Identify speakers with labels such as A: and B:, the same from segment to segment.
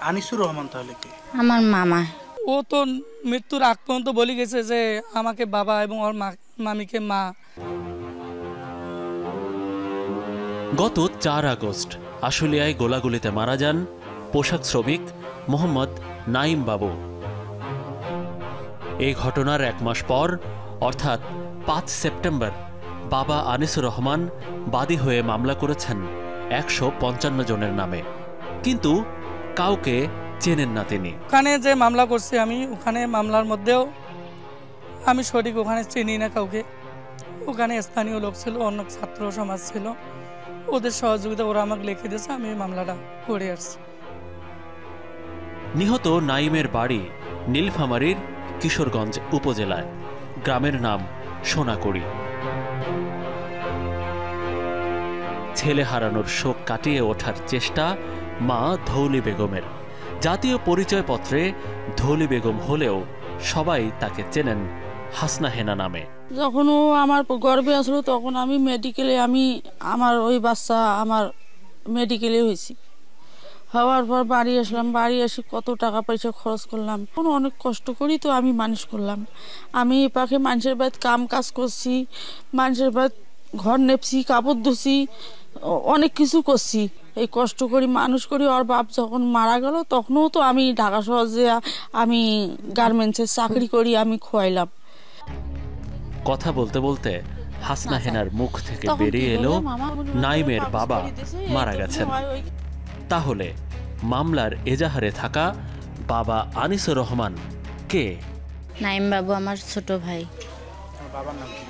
A: আনিসুর রহমান তাহলে কে?
B: আমার মামা।
C: ও তো মৃত্যুর আগ পর্যন্ত বলে গেছে যে আমাকে বাবা এবং ওর মামিকে মা।
D: গত 4 আগস্ট আশুলিয়ায় গোলাগুলিতে মারা যান পোশাক শ্রমিক মোহাম্মদ নাইম বাবু। এই ঘটনার 1 মাস পর অর্থাৎ 5 সেপ্টেম্বর বাবা আনিসুর রহমান বাদী হয়ে মামলা করেছেন 155 জনের নামে, কিন্তু কাউকে চেনেন না তিনি।
C: ওখানে যে মামলা করছি আমি, ওখানে মামলার মধ্যেও আমি সঠিক ওখানে চিনি না কাউকে। ওখানে স্থানীয় লোক ছিল, অন্য ছাত্র সমাজ ছিল, ওদের সহযোগিতা ওরা আমাকে লিখে দিয়েছে, আমি মামলাটা করে আসছি।
D: নিহত নাইমের বাড়ি নীলফামারীর কিশোরগঞ্জ উপজেলায়, গ্রামের নাম সোনাকড়ি। ছেলে হারানোর শোক কাটিয়ে ওঠার চেষ্টা মা ধৌলি বেগমের। জাতীয় পরিচয়পত্রে ধৌলি বেগম হলেও সবাই তাকে চেনেন হাসনা হেনা নামে।
E: যখন ও আমার গর্ভে আসলো তখন আমি মেডিকেলে, আমার ওই বাচ্চা আমার মেডিকেলে হয়েছি। হওয়ার পর বাড়ি আসলাম, বাড়ি এসে কত টাকা পয়সা খরচ করলাম, অনেক কষ্ট করি তো আমি মানুষ করলাম। আমি এ পাখে মানুষের বাড়িতে কাম কাজ করছি, মানুষের বাড়িতে ঘর নেপছি, কাপড় ধুছি, অনেক কিছু করছি। এই কষ্ট করি মানুষ করি। ওর বাপ যখন মারা গেল তখনও তো আমি ঢাকা শহরে আমি গার্মেন্টসের চাকরি করি, আমি খোয়াইলাম।
D: কথা বলতে বলতে হাসনা হেনার মুখ থেকে বেরিয়ে এলো নাইমের বাবা মারা গেছেন। তাহলে মামলার এজাহারে থাকা বাবা আনিসুর রহমান কে?
B: নাইম বাবু আমার ছোট ভাই।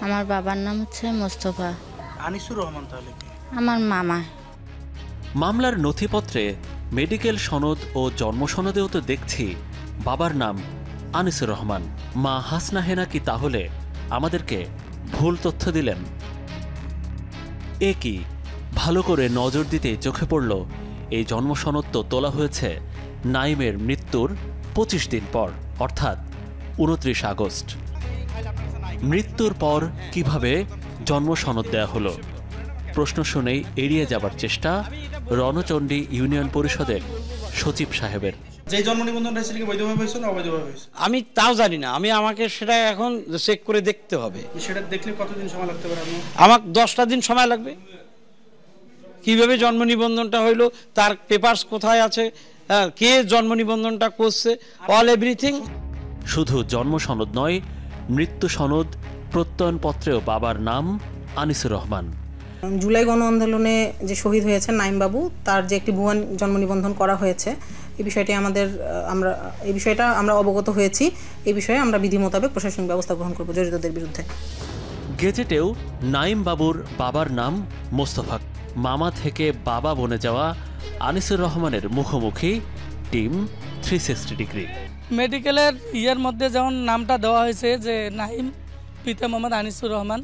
B: আমার বাবার নাম হচ্ছে মোস্তফা।
A: আনিসুর রহমান তাহলে কে?
B: আমার মামা।
D: মামলার নথিপত্রে মেডিকেল সনদ ও জন্ম সনদেও তো দেখছি বাবার নাম আনিসুর রহমান। মা হাসনা হেনা কি তাহলে আমাদেরকে ভুল তথ্য দিলেন? এ কি? ভালো করে নজর দিতে চোখে পড়ল এই জন্ম সনদ তো তোলা হয়েছে নাইমের মৃত্যুর 25 দিন পর, অর্থাৎ 29 আগস্ট। মৃত্যুর পর কিভাবে জন্ম সনদ দেয়া হলো? প্রশ্ন শুনেই এড়িয়ে যাবার চেষ্টা রণচণ্ডী ইউনিয়ন পরিষদের সচিব সাহেবের।
A: যে জন্ম নিবন্ধনটা হয়েছে কি বৈধভাবে হয়েছে না অবৈধভাবে হয়েছে?
F: আমি তাও জানি না, আমাকে সেটা এখন চেক করে দেখতে হবে।
A: সেটা দেখলে কতদিন সময় লাগতে পারে?
F: আমার 10টা দিন সময় লাগবে। কিভাবে জন্ম নিবন্ধনটা হইলো, তার পেপারস কোথায় আছে, কে জন্ম নিবন্ধনটা করছে, অল এভরিথিং।
D: শুধু জন্ম সনদ নয়, মৃত্যু সনদ প্রত্যয়নপত্রেও বাবার নাম আনিসুর রহমান।
G: জুলাই গণ আন্দোলনে যে শহীদ হয়েছেন নাইম বাবু, তার যে একটি ভুয়া জন্ম নিবন্ধন করা হয়েছে, এই বিষয়টা আমরা অবগত হয়েছি। এই বিষয়ে আমরা বিধি মোতাবেক প্রশাসনিক ব্যবস্থা গ্রহণ করব জড়িতদের বিরুদ্ধে।
D: গেজেটেও নাইম বাবুর বাবার নাম মোস্তফা। মামা থেকে বাবা বনে যাওয়া আনিসুর রহমানের মুখোমুখি টিম 360 ডিগ্রি।
C: মেডিকেলের ইয়ের মধ্যে যখন নামটা দেওয়া হয়েছে যে নাইম, পিতা মোহাম্মদ আনিসুর রহমান,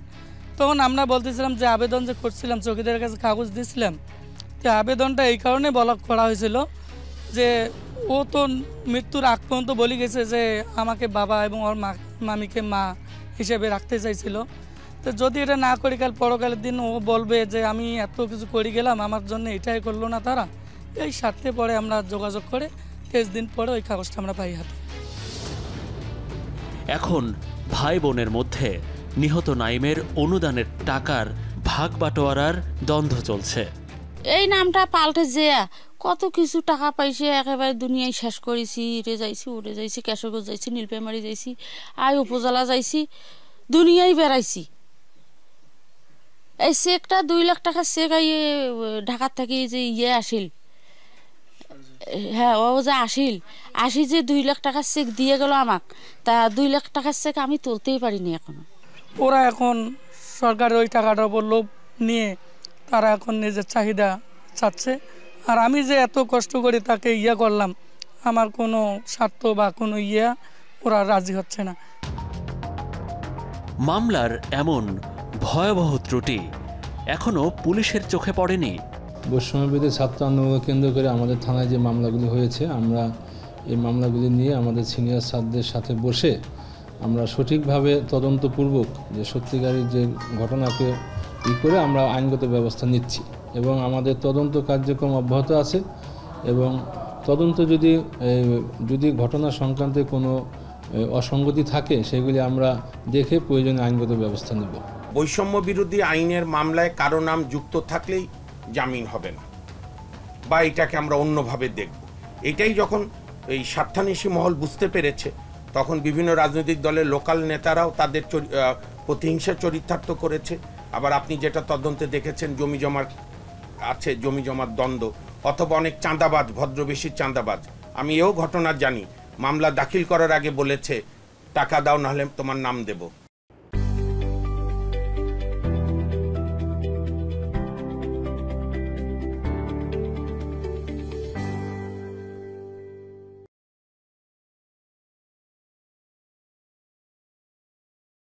C: তখন আমরা বলতেছিলাম যে আবেদন যে করছিলাম, চৌকিদারের কাছে কাগজ দিয়েছিলাম, যে আবেদনটা এই কারণে করা হয়েছিল যে ও তো মৃত্যুর আগ পর্যন্ত বলে গেছে যে আমাকে বাবা এবং ওর মামিকে মা হিসেবে রাখতে চাইছিল। তো যদি এটা না করি, কাল পরকালের দিন ও বলবে যে আমি এত কিছু করে গেলাম, আমার জন্য এটাই করলো না তারা। এই স্বার্থে পরে আমরা যোগাযোগ করে 23 দিন পরে ওই কাগজটা আমরা পাই হাতে।
D: এখন ভাই বোনের মধ্যে নিহত নাইমের অনুদানের টাকার ভাগ বাটোয়ারার দ্বন্দ্ব চলছে।
E: এই নামটা পাল্টে যে কত কিছু টাকা পাইছে, একেবারে দুনিয়ায় শেষ করেছি। ইটে যাইছি, উঠে যাইছি, কেশরগঞ্জ যাইছি, নীলফামারী যাইছি, উপজেলা যাইছি, দুনিয়ায় বেড়াইছি। এই চেকটা 2 লাখ টাকার চেক ঢাকার থেকে যে আসিল, হ্যাঁ ও যে আসি যে 2 লাখ টাকার চেক দিয়ে গেল আমাক, তা 2 লাখ টাকার চেক আমি তুলতেই পারিনি এখনো।
C: ওরা এখন সরকারের ওই টাকাটার উপর লোভ নিয়ে তারা এখন নিজের চাহিদা চাচ্ছে। আর আমি যে এত কষ্ট করে তাকে করলাম, আমার কোনো স্বার্থ বা কোনো ওরা রাজি হচ্ছে না।
D: মামলার এমন ভয়াবহ ত্রুটি এখনো পুলিশের চোখে পড়েনি।
H: বৈষম্যবিরোধী ছাত্র আন্দোলনকে কেন্দ্র করে আমাদের থানায় যে মামলাগুলি হয়েছে, আমরা এই মামলাগুলি নিয়ে আমাদের সিনিয়র স্যারদের সাথে বসে আমরা সঠিকভাবে তদন্তপূর্বক যে সত্যিকারের যে ঘটনাকে করে আমরা আইনগত ব্যবস্থা নিচ্ছি এবং আমাদের তদন্ত কার্যক্রম অব্যাহত আছে এবং তদন্ত যদি ঘটনা সংক্রান্তে কোনো অসঙ্গতি থাকে সেগুলি আমরা দেখে প্রয়োজনীয় আইনগত ব্যবস্থা নেব।
I: বৈষম্য বিরোধী আইনের মামলায় কারো নাম যুক্ত থাকলেই জামিন হবে না, বা এটাকে আমরা অন্যভাবে দেখব। এটাই যখন এই স্বার্থান্বেষী মহল বুঝতে পেরেছে, তখন বিভিন্ন রাজনৈতিক দলের লোকাল নেতারাও তাদের প্রতিহিংসা চরিতার্থ করেছে। আবার আপনি যেটা তদন্তে দেখেছেন, জমি জমার দ্বন্দ্ব, অথবা অনেক চাঁদাবাজ, ভদ্রবেশীর চাঁদাবাজ। আমি এও ঘটনা জানি, মামলা দাখিল করার আগে বলেছে টাকা দাও নাহলে তোমার নাম দেব।